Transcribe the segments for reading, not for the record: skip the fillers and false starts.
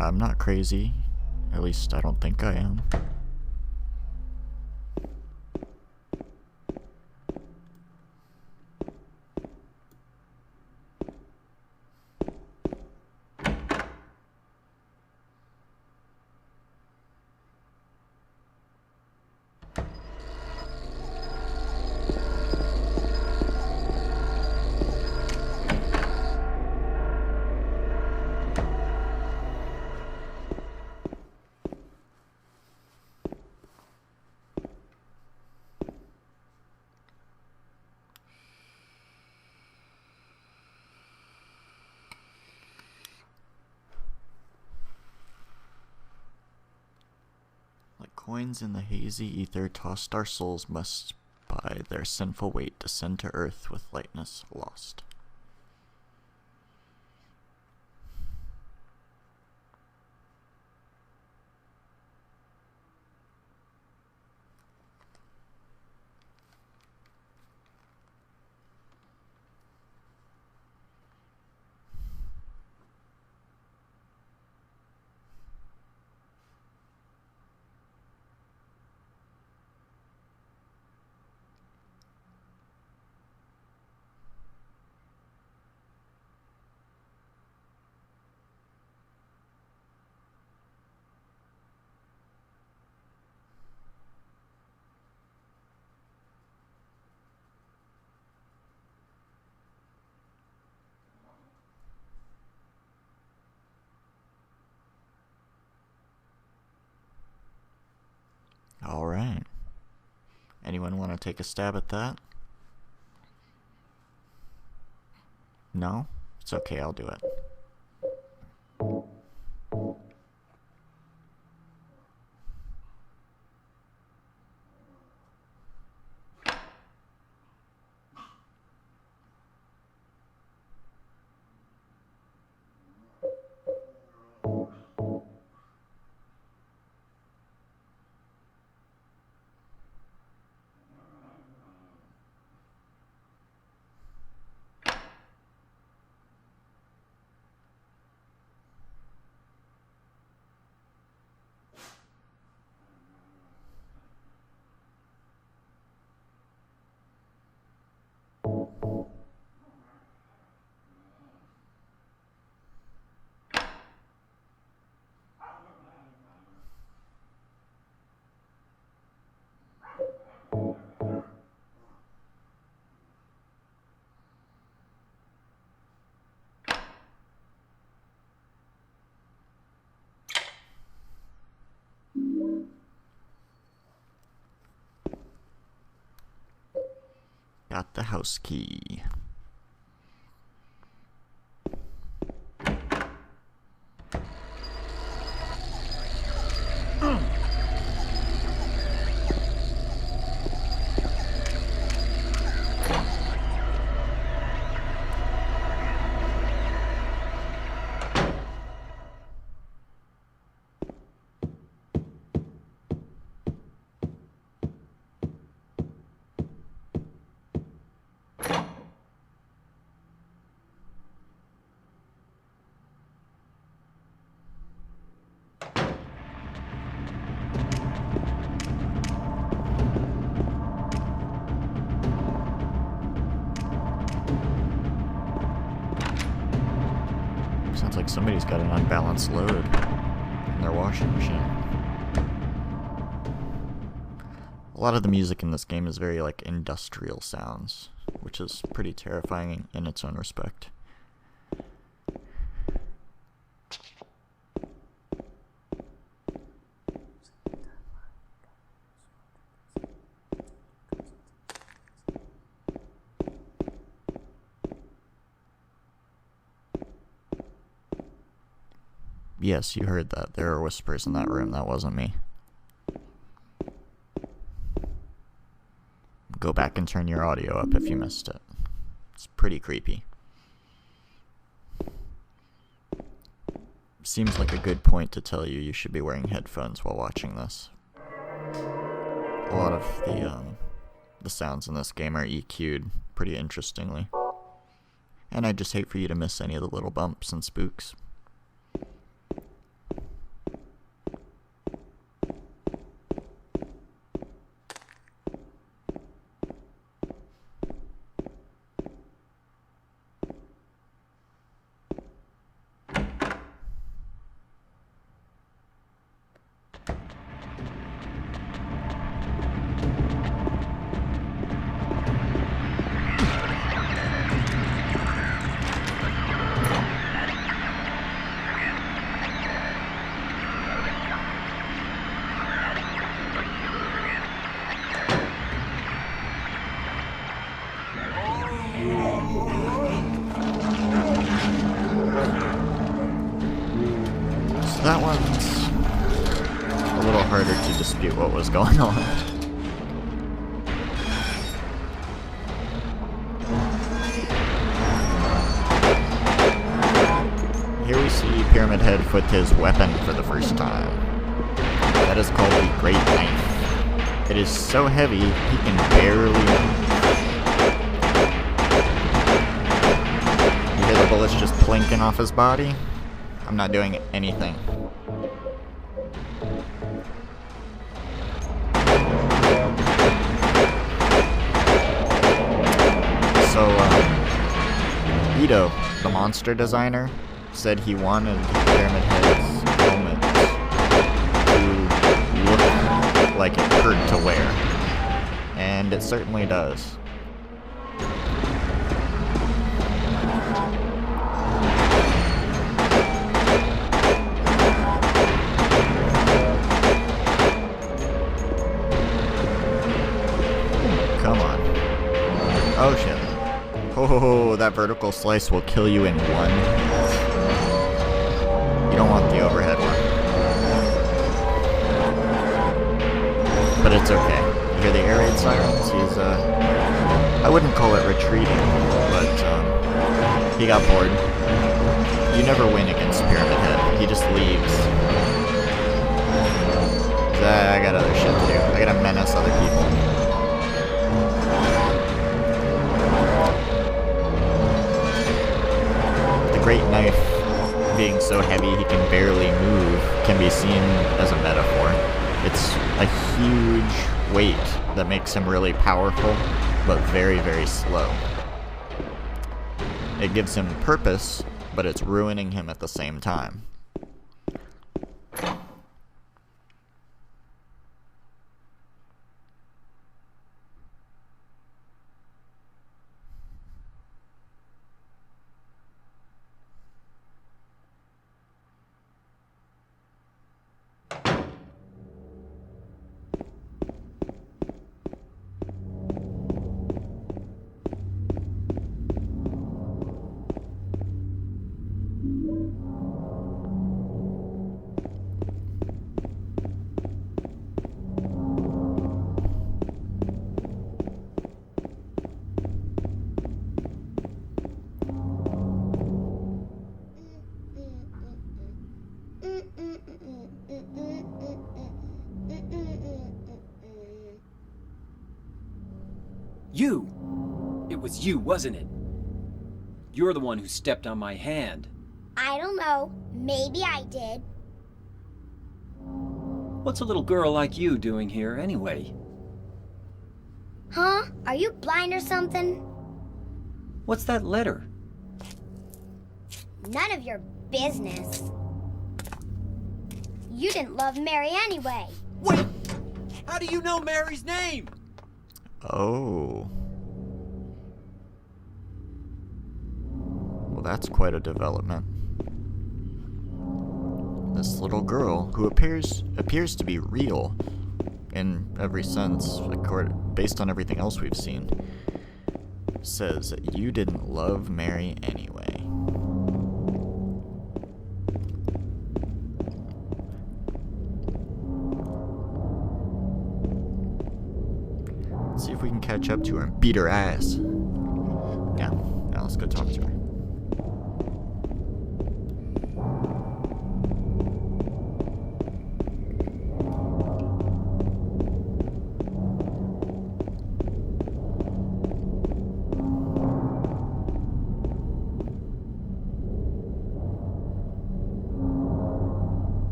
I'm not crazy. At least I don't think I am. Like coins in the hazy ether tossed, our souls must by their sinful weight descend to earth with lightness lost. Alright. Anyone want to take a stab at that? No? It's okay, I'll do it. Got the house key. Sounds like somebody's got an unbalanced load in their washing machine. A lot of the music in this game is very like industrial sounds, which is pretty terrifying in its own respect. Yes, you heard that. There were whispers in that room. That wasn't me. Go back and turn your audio up if you missed it. It's pretty creepy. Seems like a good point to tell you should be wearing headphones while watching this. A lot of the sounds in this game are EQ'd pretty interestingly. And I just hate for you to miss any of the little bumps and spooks. So that one's a little harder to dispute what was going on. Here we see Pyramid Head put his weapon for the first time. That is called the Great Knife. It is so heavy, he can barely move. You hear the bullets just plinking off his body? I'm not doing anything. So, Ito, the monster designer, said he wanted Pyramid Head's helmet to look like it hurt to wear. And it certainly does. Come on. Oh shit. Oh, that vertical slice will kill you in one. You don't want the overhead one. But it's okay. You hear the air raid sirens? He's, I wouldn't call it retreating, but, he got bored. You never win against Pyramid Head. He just leaves. I got other shit to do. I gotta menace other people. The Great Knife, being so heavy he can barely move, can be seen as a metaphor. It's a huge weight that makes him really powerful, but very, very slow. It gives him purpose, but it's ruining him at the same time. You! It was you, wasn't it? You're the one who stepped on my hand. I don't know. Maybe I did. What's a little girl like you doing here, anyway? Huh? Are you blind or something? What's that letter? None of your business. You didn't love Mary anyway. Wait! How do you know Mary's name? Oh. Well, that's quite a development. This little girl, who appears to be real in every sense, based on everything else we've seen, says that you didn't love Mary anyway. Let's see if we can catch up to her and beat her ass. Now let's go talk to her.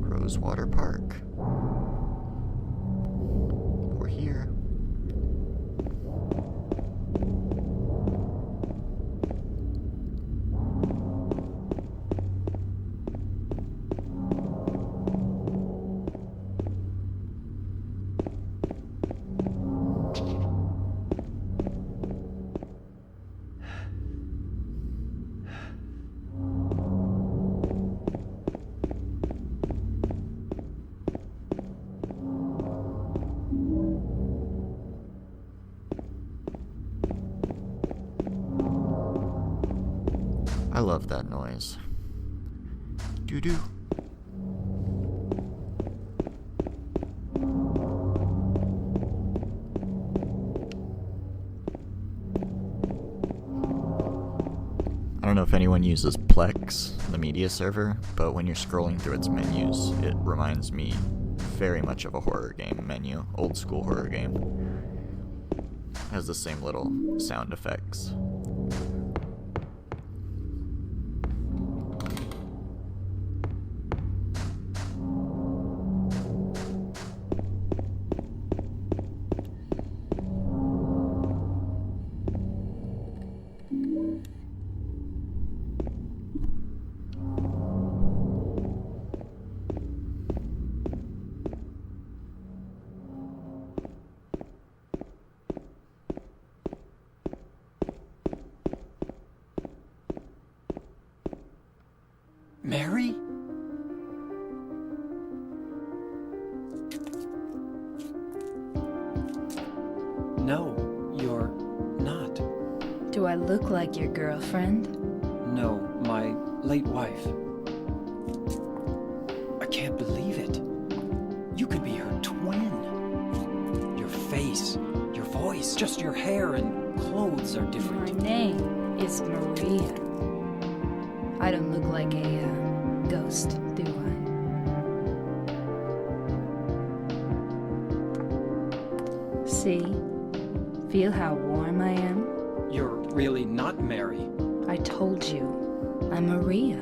Rosewater Park. We're here. I love that noise. Doo-doo. know if anyone uses Plex, the media server, but when you're scrolling through its menus, it reminds me very much of a horror game menu, old school horror game. It has the same little sound effects. Mary? No, you're not. Do I look like your girlfriend? No, my late wife. I can't believe it. You could be her twin. Your face, your voice, just your hair and clothes are My different. name is Maria. I don't look like a ghost, do I? See? Feel how warm I am? You're really not Mary. I told you, I'm Maria.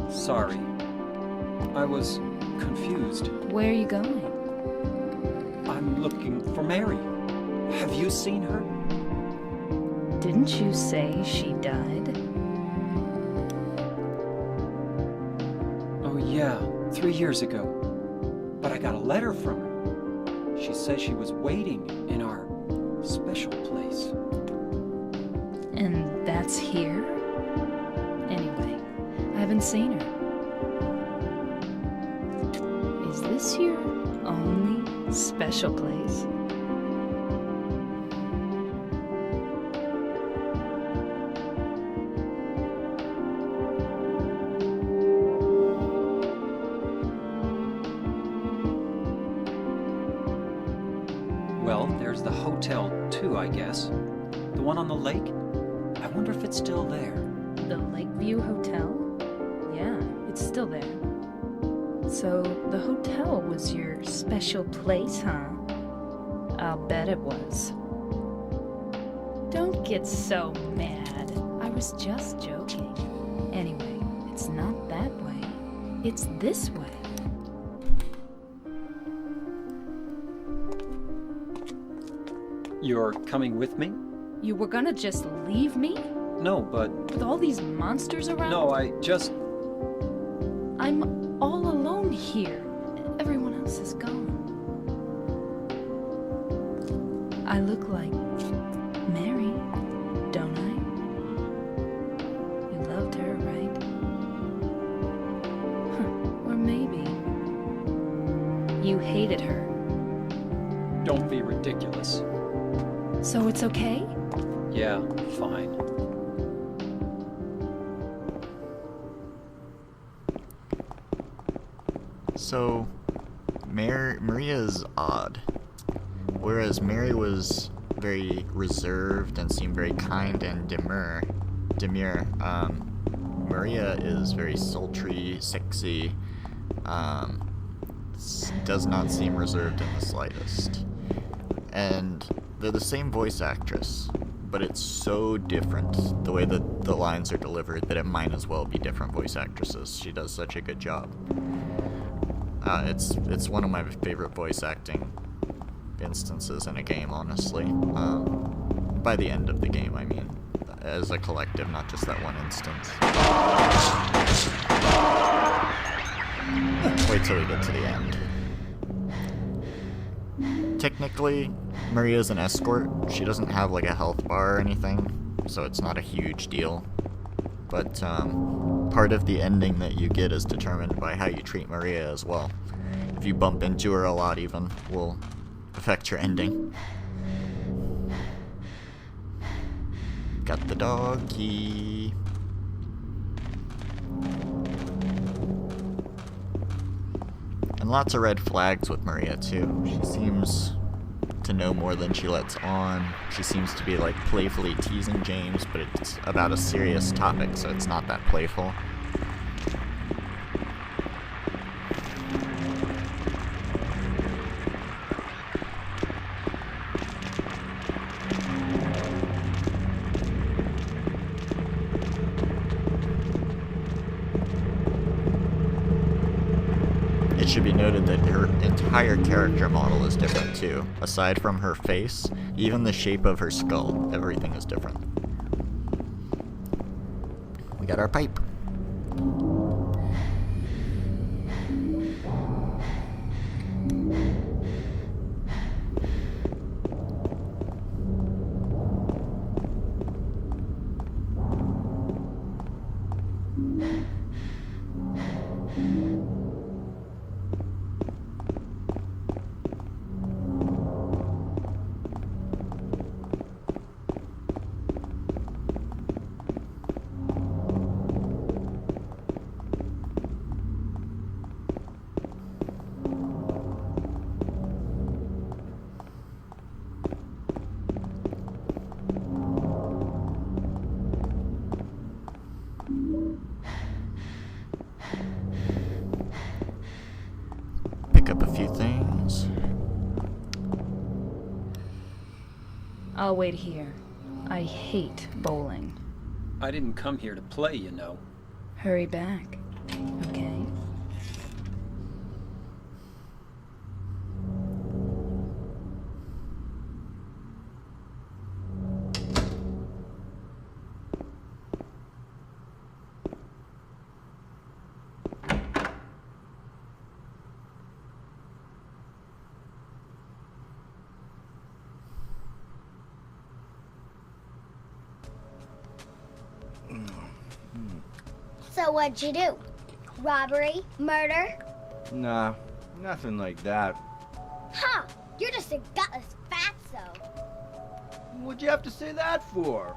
Sorry. I was confused. Where are you going? I'm looking for Mary. Have you seen her? Didn't you say she died? Oh, yeah, 3 years ago. But I got a letter from her. She says she was waiting in our special place. And that's here? Anyway, I haven't seen her. Is this your only special place? Well, there's the hotel, too, I guess. The one on the lake? I wonder if it's still there. The Lakeview Hotel? Yeah, it's still there. So, the hotel was your special place, huh? I'll bet it was. Don't get so mad. I was just joking. Anyway, it's not that way. It's this way. You're coming with me? You were gonna just leave me? No, but... With all these monsters around? No, I just... I'm all alone here. Everyone else is gone. I look like Mary, don't I? You loved her, right? Huh. Or maybe you hated her. Don't be ridiculous. So it's okay? Yeah, fine. So, Maria's odd. Whereas Mary was very reserved and seemed very kind and demure, Maria is very sultry, sexy, does not seem reserved in the slightest. And they're the same voice actress, but it's so different the way that the lines are delivered that it might as well be different voice actresses. She does such a good job. It's one of my favorite voice acting instances in a game, honestly. By the end of the game, I mean. As a collective, not just that one instance. Wait till we get to the end. Technically, Maria's an escort. She doesn't have like a health bar or anything, so it's not a huge deal. But part of the ending that you get is determined by how you treat Maria as well. If you bump into her a lot even, will affect your ending. Got the doggy. And lots of red flags with Maria too. She seems to know more than she lets on. She seems to be like playfully teasing James, but it's about a serious topic, so it's not that playful. It should be noted that her entire character model is different too. Aside from her face, even the shape of her skull, everything is different. We got our pipe. Pick up a few things. I'll wait here. I hate bowling. I didn't come here to play, you know. Hurry back, okay? So what'd you do? Robbery? Murder? Nah, nothing like that. Huh, you're just a gutless fatso. What'd you have to say that for?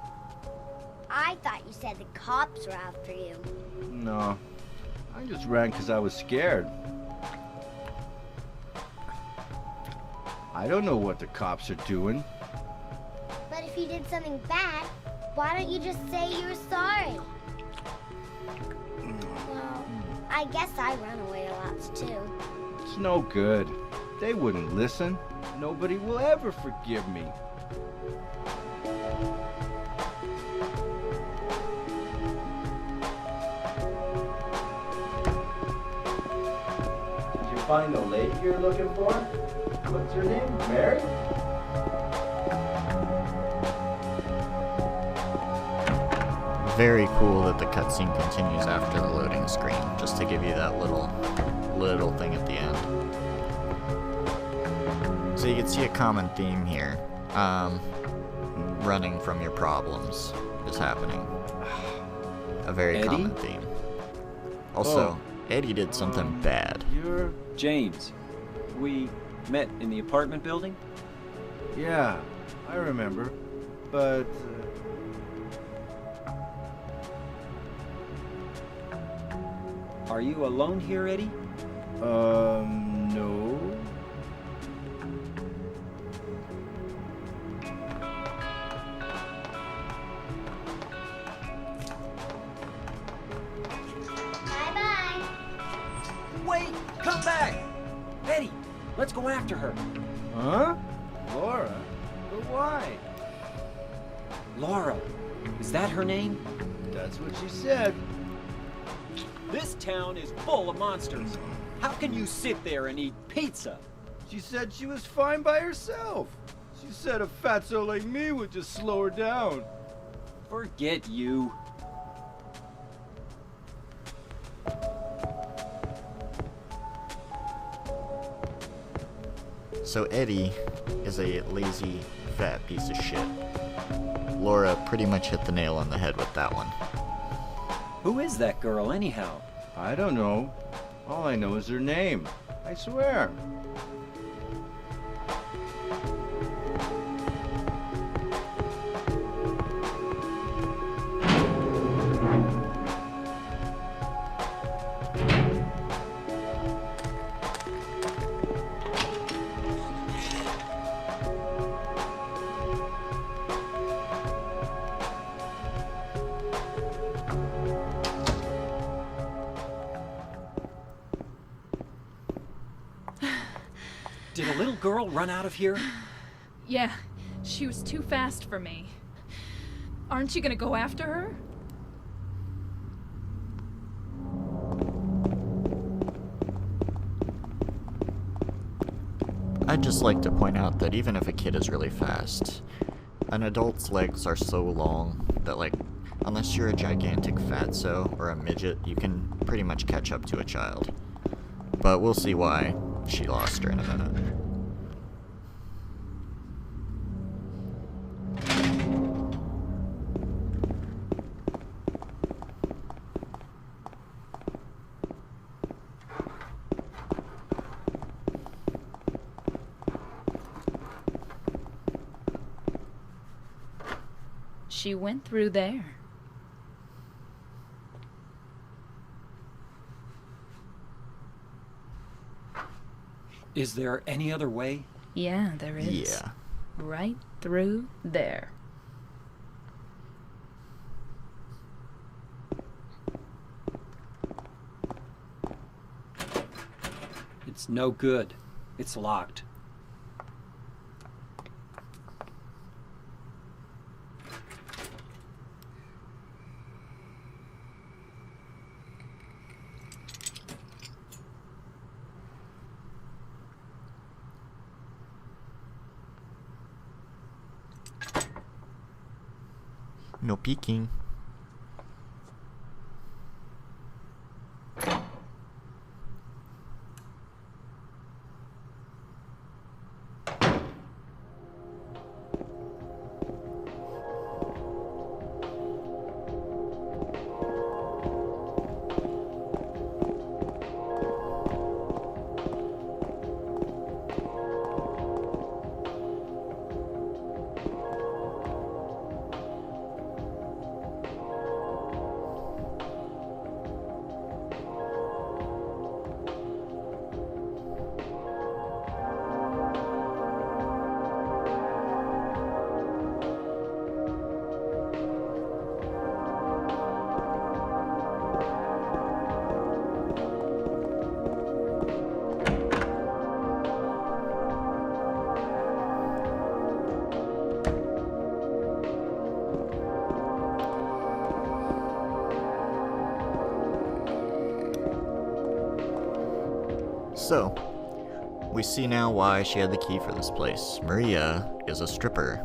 I thought you said the cops were after you. No, I just ran 'cause I was scared. I don't know what the cops are doing. But if you did something bad, why don't you just say you were sorry? Well, I guess I run away a lot too. It's no good. They wouldn't listen. Nobody will ever forgive me. Did you find the lady you're looking for? What's her name? Mary? Very cool that the cutscene continues after the loading screen, just to give you that little thing at the end. So you can see a common theme here. Running from your problems is happening. A very Eddie? common theme. Also, Oh. Eddie did something bad. You're... James, we met in the apartment building? Yeah, I remember. But... Are you alone here, Eddie? no. Bye-bye. Wait! Come back! Eddie, let's go after her. Huh? Laura? But why? Laura, is that her name? That's what she said. This town is full of monsters. How can you sit there and eat pizza? She said she was fine by herself. She said a fatso like me would just slow her down. Forget you. So Eddie is a lazy, fat piece of shit. Laura pretty much hit the nail on the head with that one. Who is that girl, anyhow? I don't know. All I know is her name. I swear. Did a little girl run out of here? Yeah, she was too fast for me. Aren't you gonna go after her? I'd just like to point out that even if a kid is really fast, an adult's legs are so long that, like, unless you're a gigantic fatso or a midget, you can pretty much catch up to a child. But we'll see why she lost her in a minute. She went through there. Is there any other way? Yeah, there is. Yeah. Right through there. It's no good. It's locked. No peeking. So, we see now why she had the key for this place. Maria is a stripper,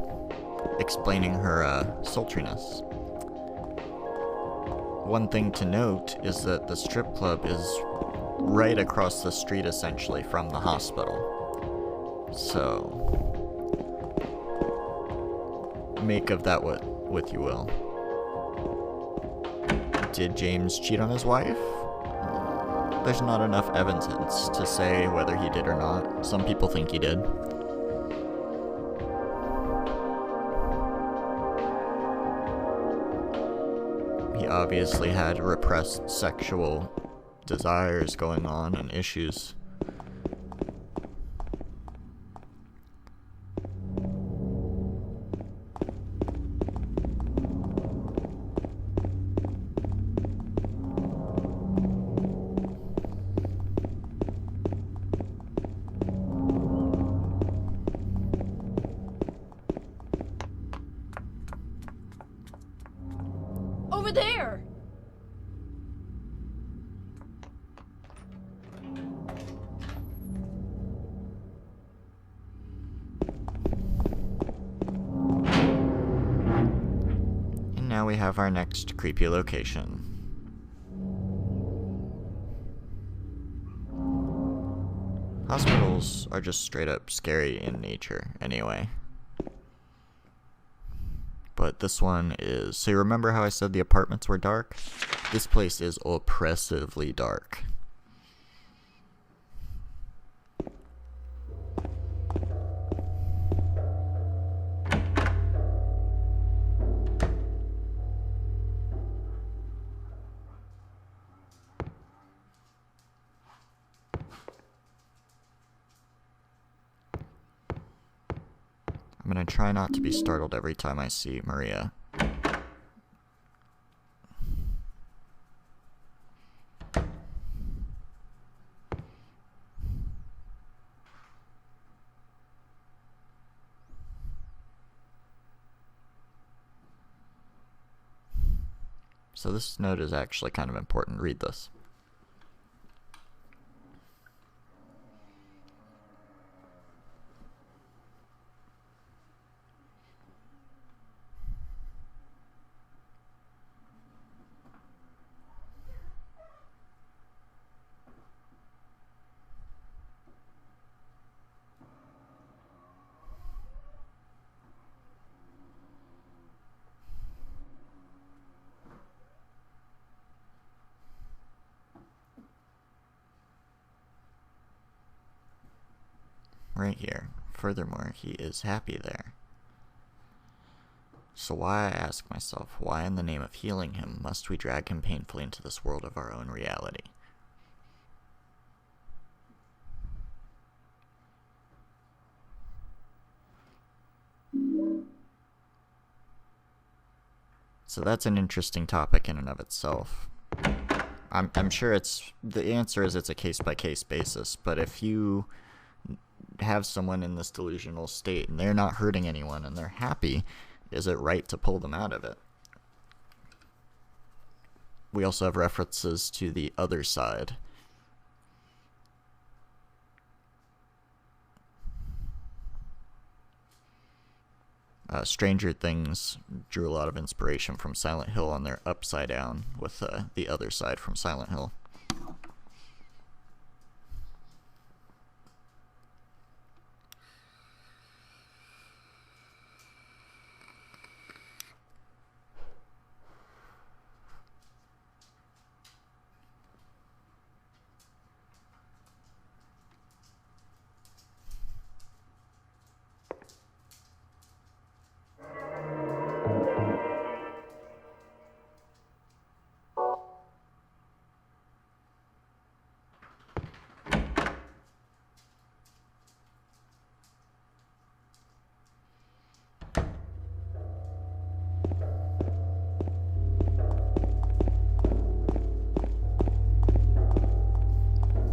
explaining her sultriness. One thing to note is that the strip club is right across the street, essentially, from the hospital. So, make of that what you will. Did James cheat on his wife? There's not enough evidence to say whether he did or not. Some people think he did. He obviously had repressed sexual desires going on and issues. Over there! And now we have our next creepy location. Hospitals are just straight up scary in nature, anyway. But this one is... So you remember how I said the apartments were dark? This place is oppressively dark. I'm gonna try not to be startled every time I see Maria. So this note is actually kind of important. Read this. Right here. Furthermore, he is happy there. So why, I ask myself, why in the name of healing him must we drag him painfully into this world of our own reality? So that's an interesting topic in and of itself. I'm sure the answer is it's a case-by-case basis, but if you have someone in this delusional state and they're not hurting anyone and they're happy, is it right to pull them out of it? We also have references to the other side. Stranger Things drew a lot of inspiration from Silent Hill on their Upside Down with the other side from Silent Hill.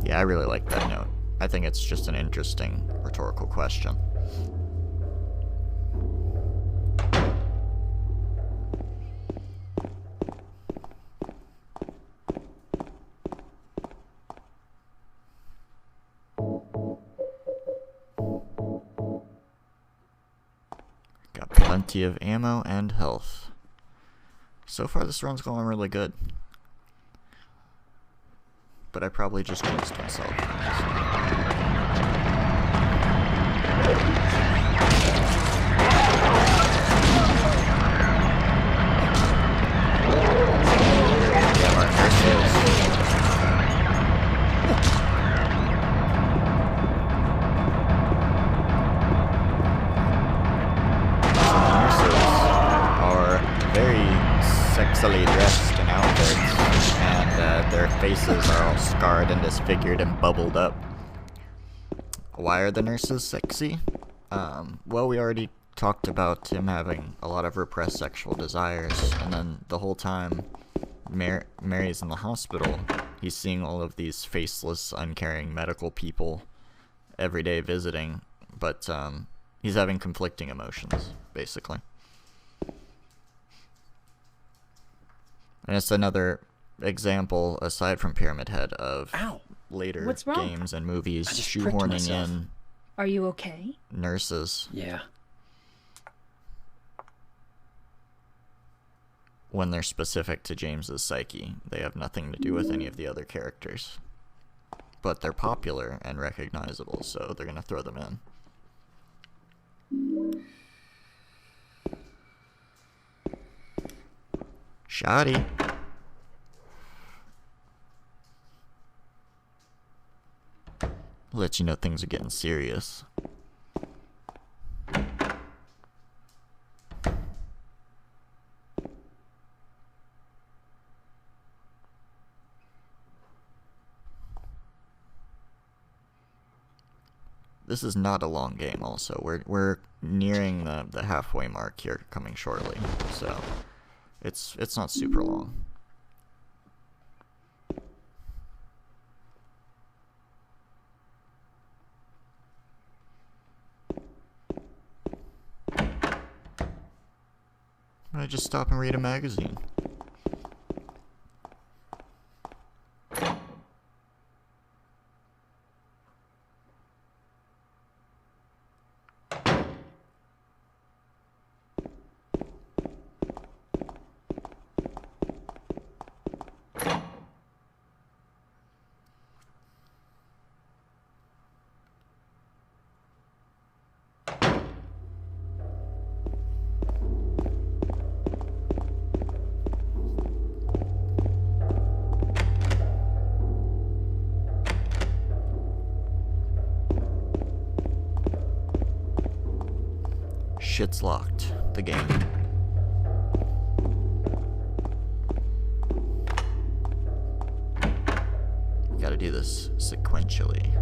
Yeah, I really like that note. I think it's just an interesting rhetorical question. Got plenty of ammo and health. So far this run's going really good. But I probably just jinxed myself. Yeah, our nurses. Are very sexily dressed in outfits, and their faces are all scarred and disfigured and bubbled up. Why are the nurses sexy? Well, we already talked about him having a lot of repressed sexual desires, and then the whole time Mary's in the hospital, he's seeing all of these faceless, uncaring medical people every day visiting, but he's having conflicting emotions, basically. And it's another example, aside from Pyramid Head, of later What's wrong? games and movies I just pricked shoehorning myself. in Are you okay? nurses Yeah. when they're specific to James's psyche. They have nothing to do with any of the other characters. But they're popular and recognizable, so they're going to throw them in. Shoddy. Let you know things are getting serious. This is not a long game also. We're nearing the halfway mark here, coming shortly. So it's not super long. I just stop and read a magazine. shit's locked. The game. Gotta do this sequentially.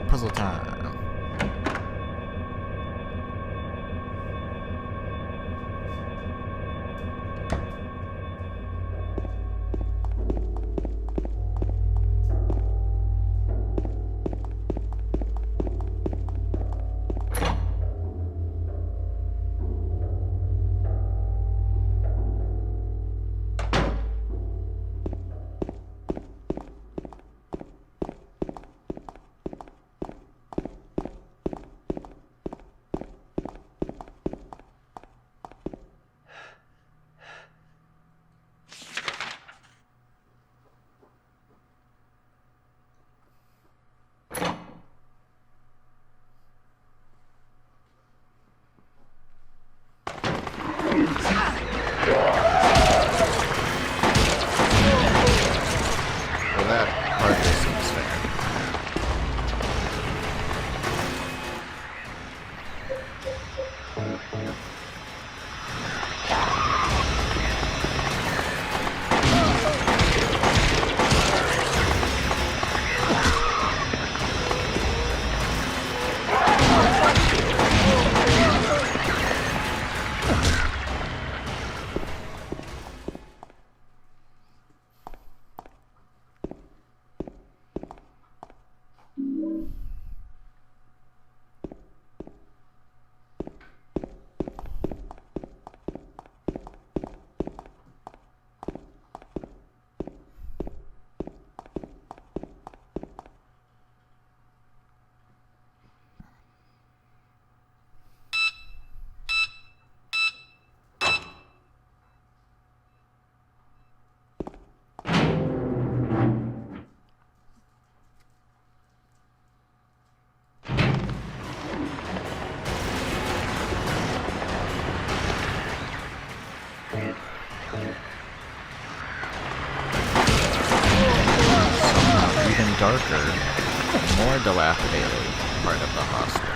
Puzzle time. Well, that hardly seems fair. Even darker, more dilapidated part of the hospital.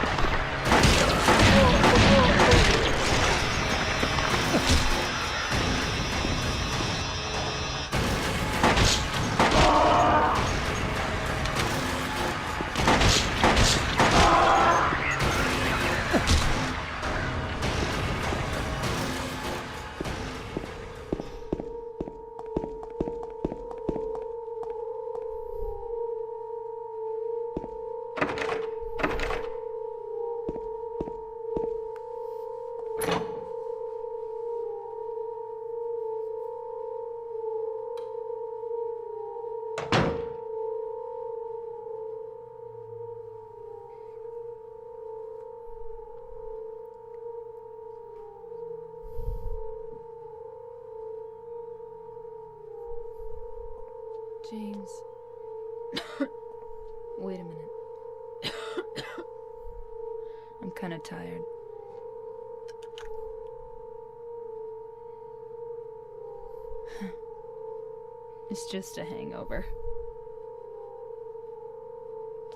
James. Wait a minute. I'm kind of tired. It's just a hangover.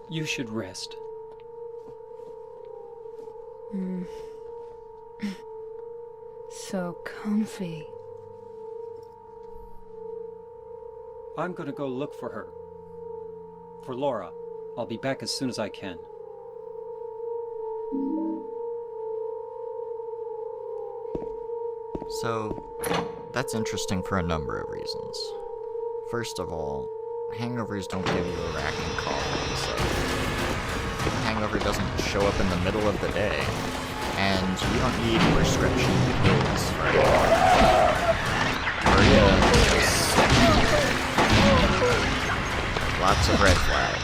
You should rest. So comfy. I'm gonna go look for her. For Laura. I'll be back as soon as I can. So, that's interesting for a number of reasons. First of all, hangovers don't give you a racking cough, so hangover doesn't show up in the middle of the day, and you don't need prescription pills for it. Maria is sick. Lots of red flags.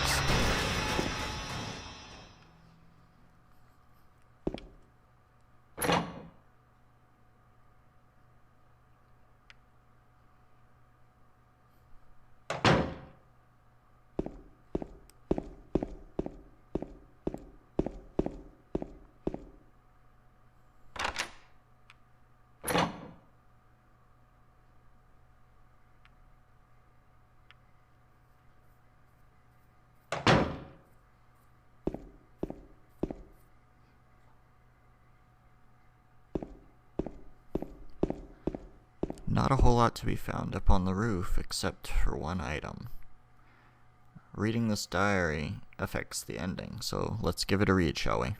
Not a whole lot to be found up on the roof except for one item. Reading this diary affects the ending, so let's give it a read, shall we?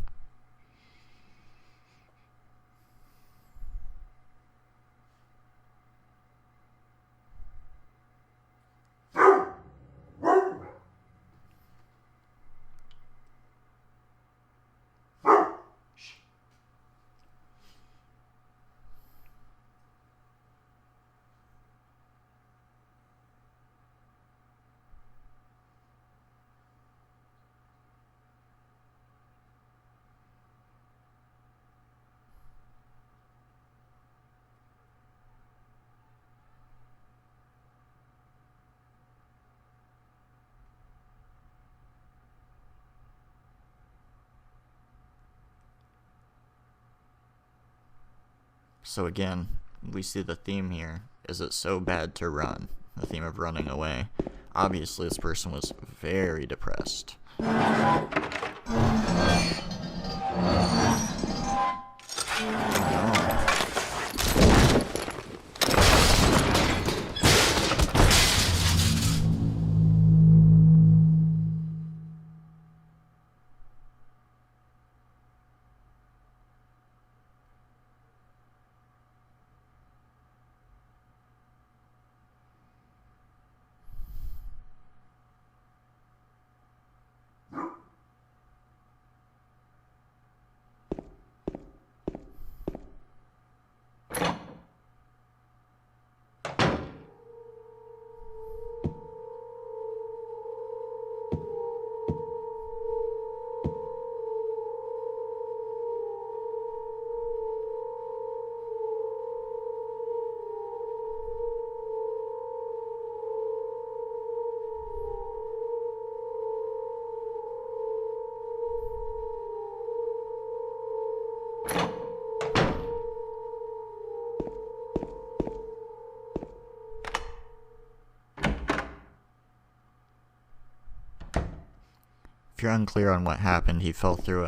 So again, we see the theme here. Is it so bad to run? The theme of running away. Obviously, this person was very depressed. If you're unclear on what happened, he fell through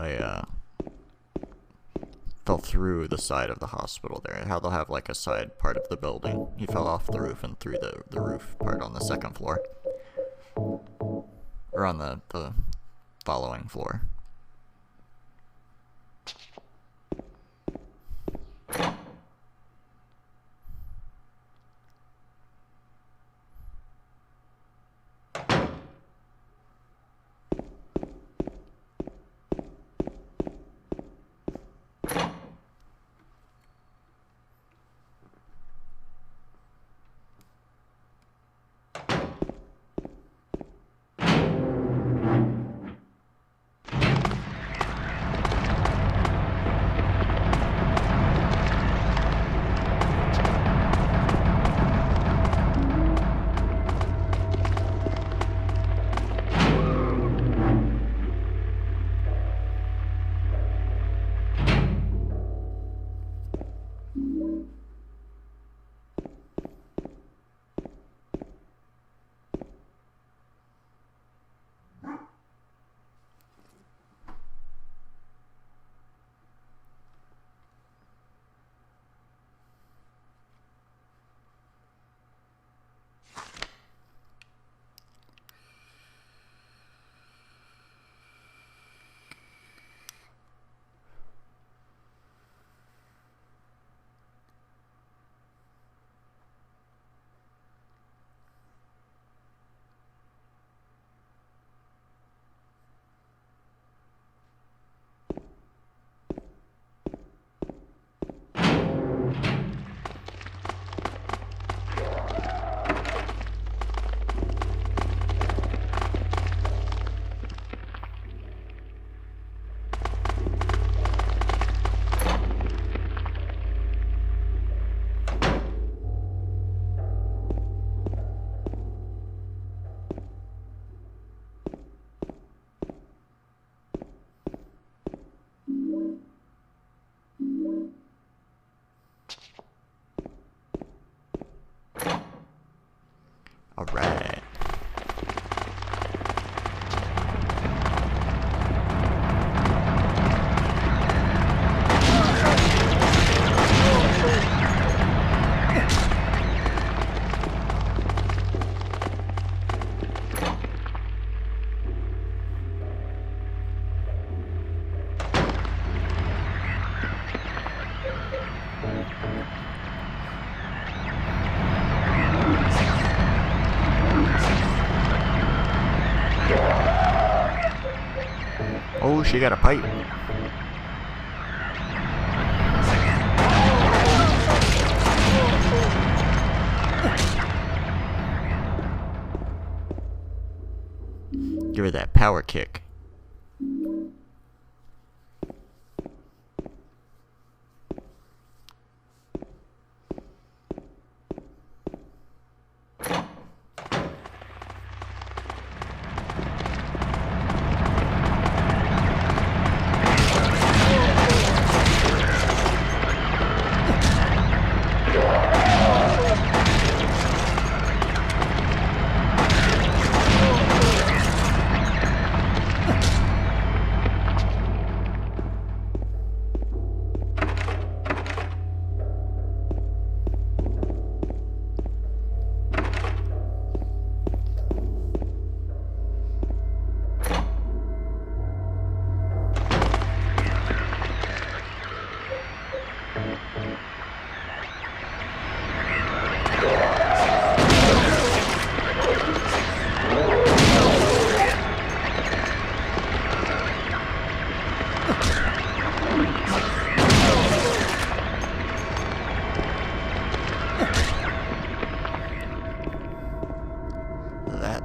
the side of the hospital there. How they'll have like a side part of the building. He fell off the roof and through the roof part on the second floor. Or on the following floor. Alright. Oh, she got a pipe. Give her that power kick.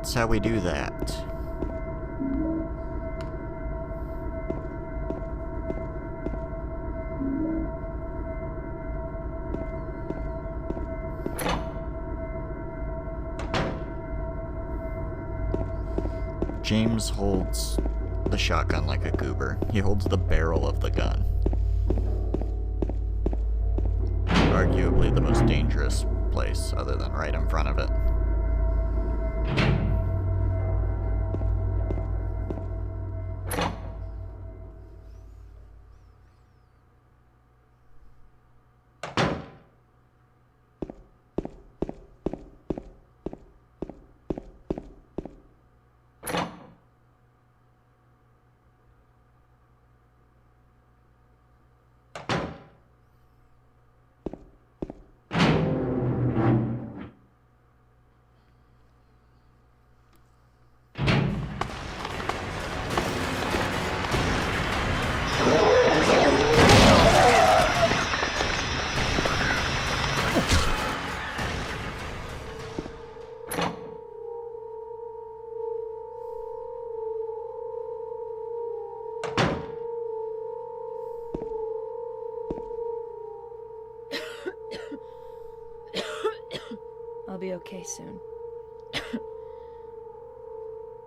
That's how we do that. James holds the shotgun like a goober. He holds the barrel of the gun. Arguably the most dangerous place, other than right in front of it. I'll be okay soon.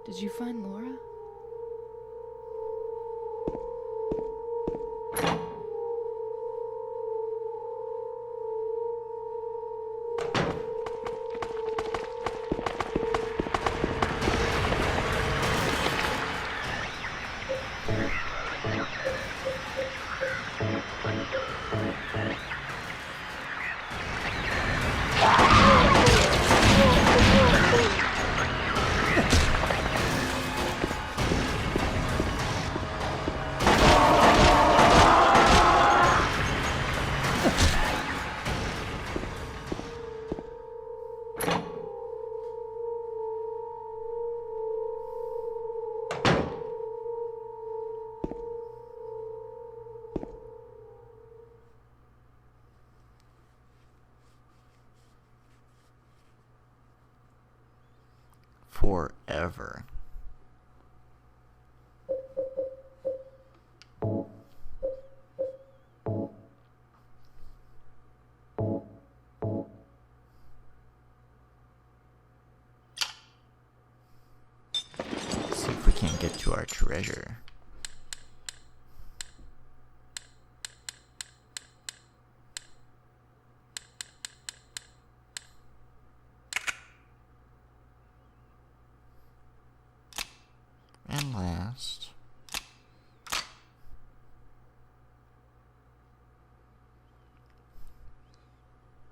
Did you find Laura? Forever. Let's see if we can't get to our treasure.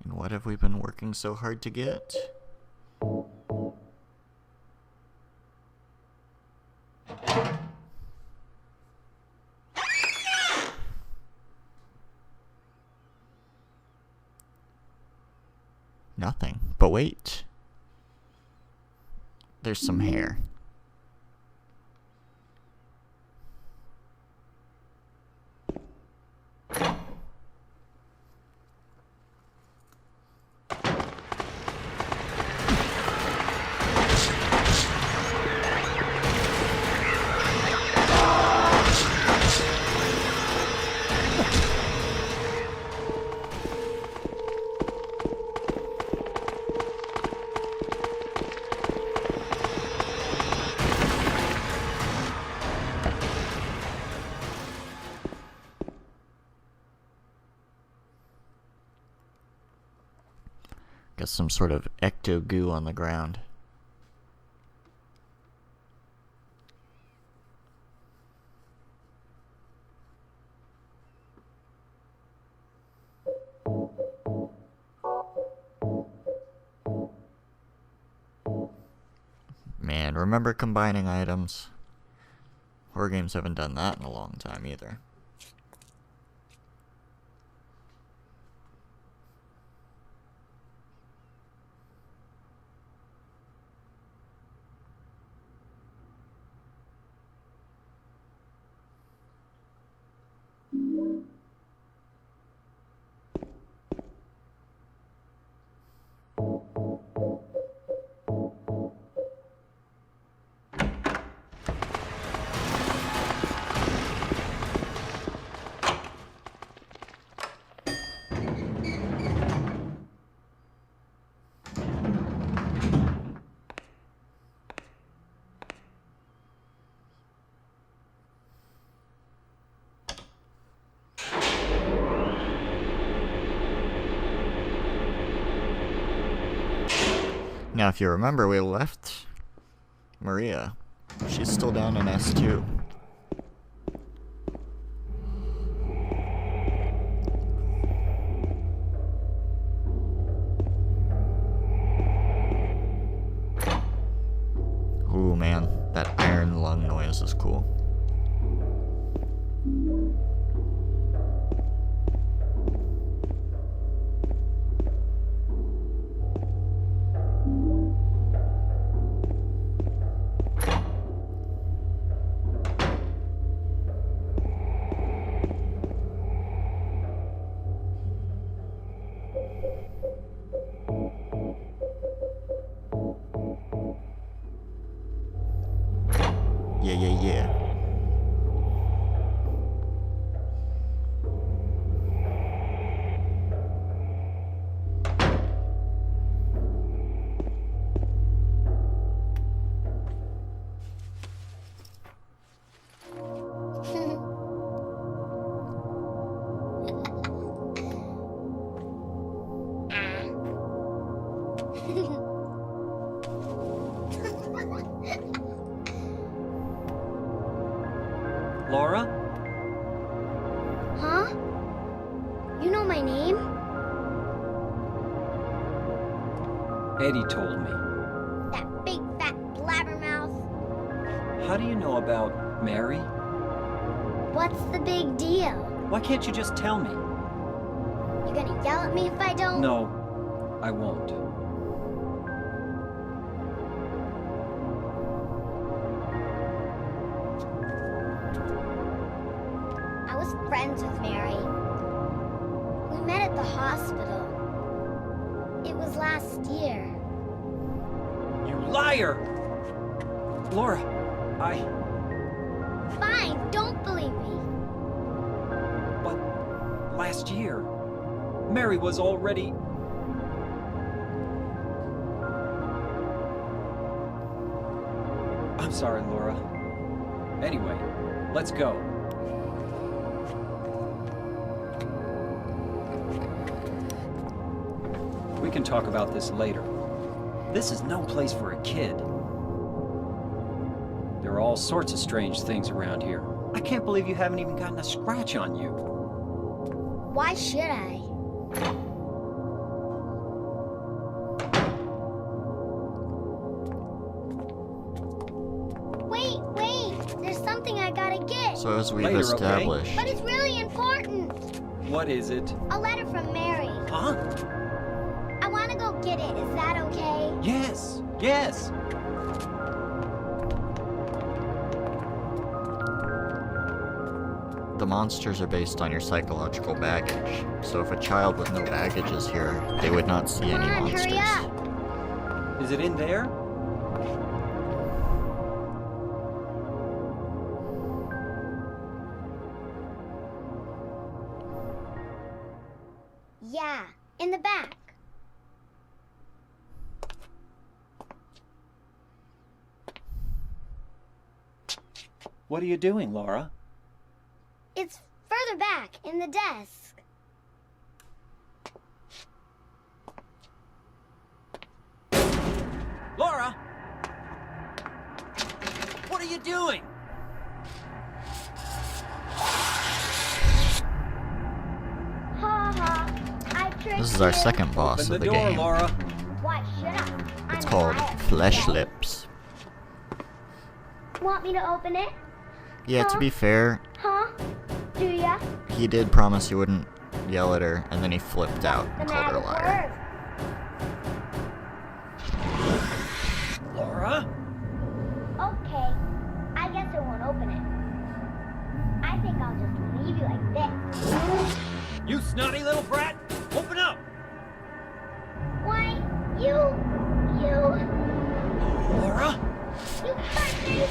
And what have we been working so hard to get? Nothing. But wait. There's some hair. Got some sort of ecto goo on the ground. Man, remember combining items? Horror games haven't done that in a long time either. Now, if you remember, we left Maria. She's still down in S2. Ooh, man, that iron lung noise is cool. Yeah. Laura? Huh? You know my name? Eddie told me. That big fat blabbermouth. How do you know about Mary? What's the big deal? Why can't you just tell me? You gonna yell at me if I don't? No, I won't. I was friends with Mary. We met at the hospital. It was last year. You liar! Laura, Fine, don't believe me. But last year, Mary was already... I'm sorry, Laura. Anyway, let's go. We can talk about this later. This is no place for a kid. There are all sorts of strange things around here. I can't believe you haven't even gotten a scratch on you. Why should I? So as we've Later, okay? established, But it's really important. What is it? A letter from Mary. Huh? I want to go get it. Is that okay? Yes. Yes. the monsters are based on your psychological baggage. So if a child with no baggage is here, they would not see Come any on, monsters. hurry up. Is it in there? Yeah, in the back. What are you doing, Laura? It's further back in the desk. Laura! What are you doing? Ha ha. I tricked This is our you. second boss Open of the the door, game. Laura. Why should I? It's I'm called Elias. Flesh Lips. Want me to open it? Yeah, to be fair, Huh? Do ya? he did promise he wouldn't yell at her, and then he flipped out The and called her a magic liar. word. Laura? Okay. I guess I won't open it. I think I'll just leave you like this. You snotty little brat! Open up! Why, you Laura? hurt me.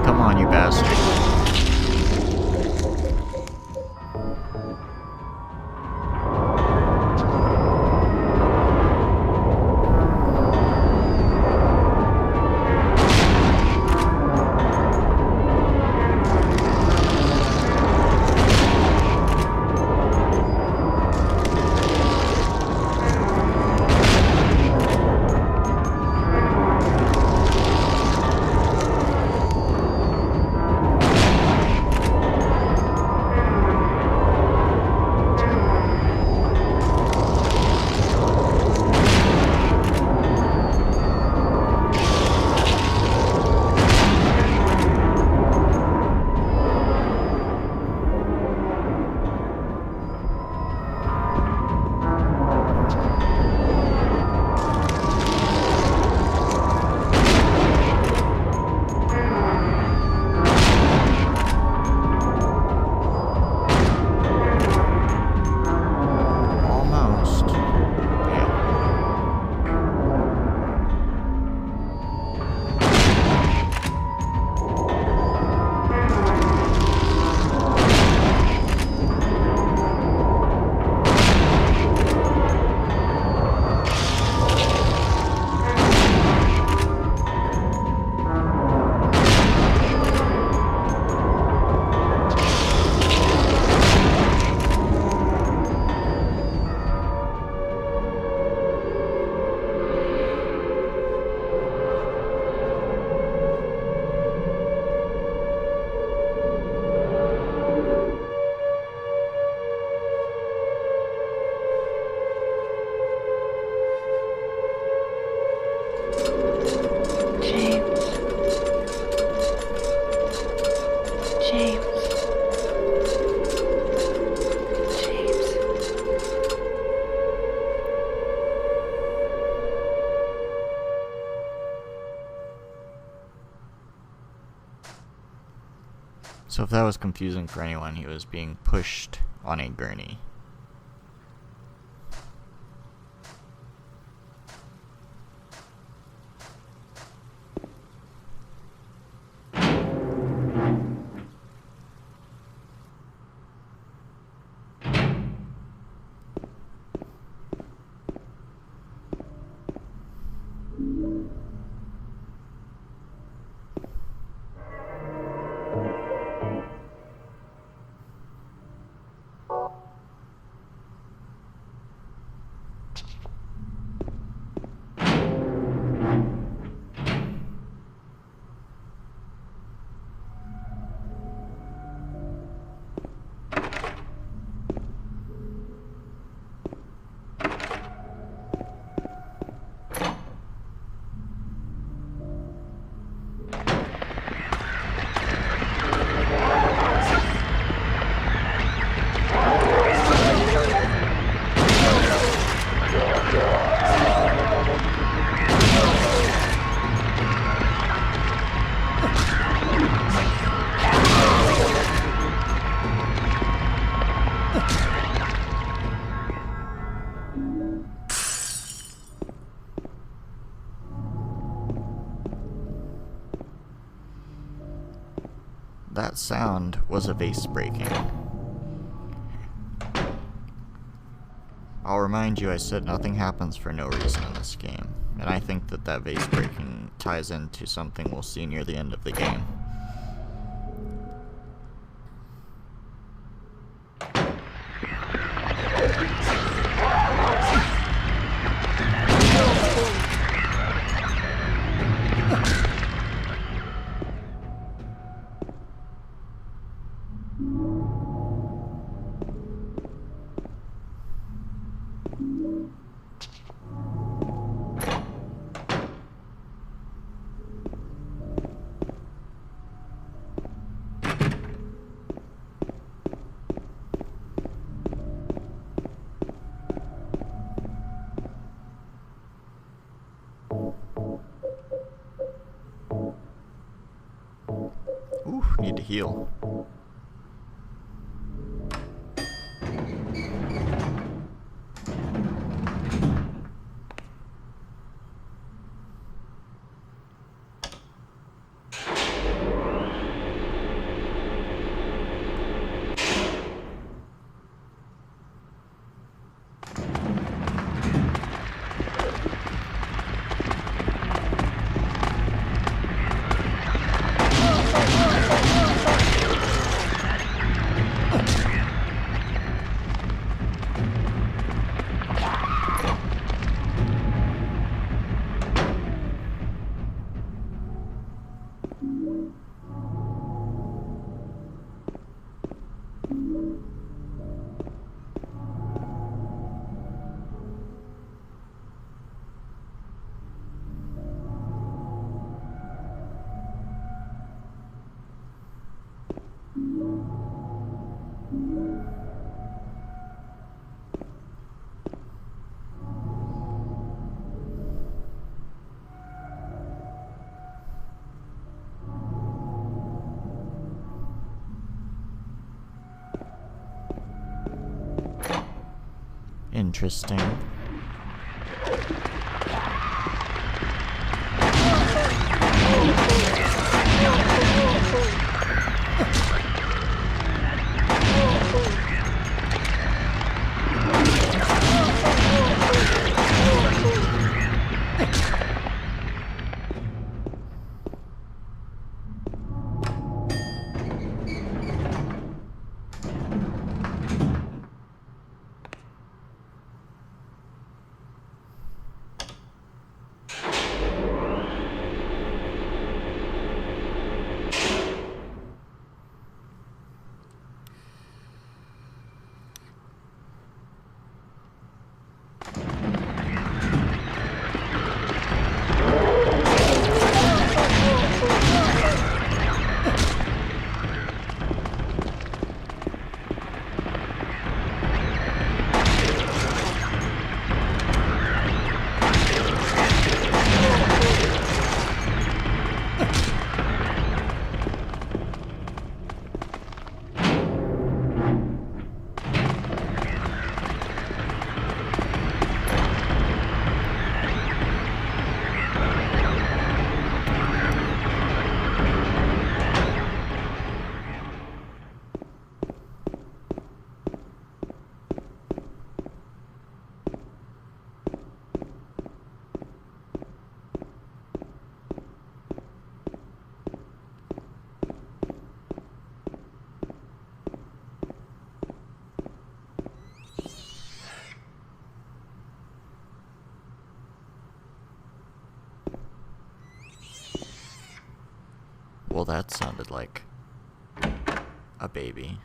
Come on, you bastard. Almost. Yeah. James. James. James. So if that was confusing for anyone, he was being pushed on a gurney. That sound was a vase breaking. I'll remind you I said nothing happens for no reason in this game, and I think that that vase breaking ties into something we'll see near the end of the game. Ooh, need to heal. Interesting. Well, that sounded like a baby.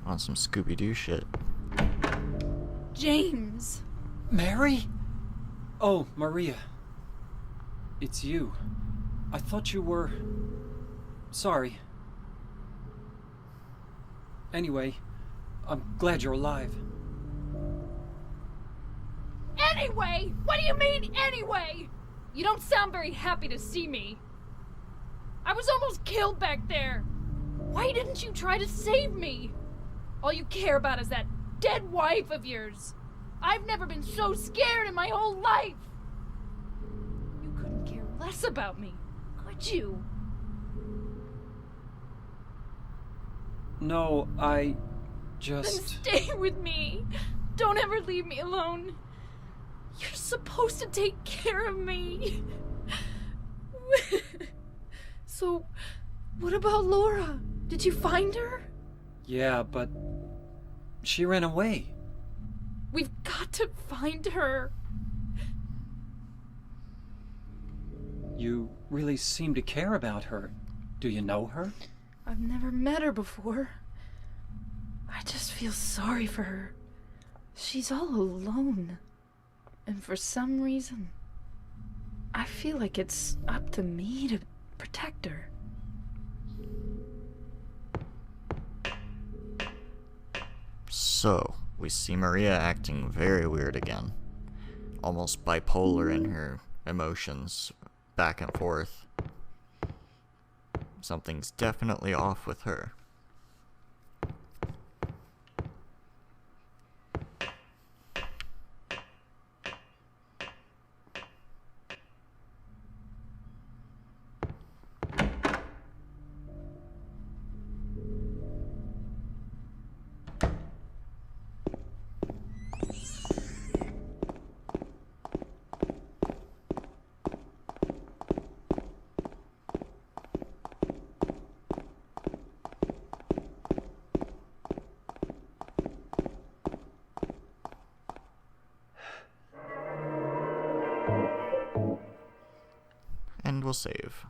On some Scooby-Doo shit. James! Mary? Oh, Maria. It's you. I thought you were... Sorry. Anyway, I'm glad you're alive. Anyway? What do you mean, anyway? You don't sound very happy to see me. I was almost killed back there. Why didn't you try to save me? All you care about is that dead wife of yours. I've never been so scared in my whole life. You couldn't care less about me, could you? No, I Then just... stay with me. Don't ever leave me alone. You're supposed to take care of me. So, what about Laura? Did you find her? Yeah, but... she ran away. We've got to find her. You really seem to care about her. Do you know her? I've never met her before. I just feel sorry for her. She's all alone. And for some reason, I feel like it's up to me to protect her. So, we see Maria acting very weird again. Almost bipolar in her emotions, back and forth. Something's definitely off with her. And we'll save.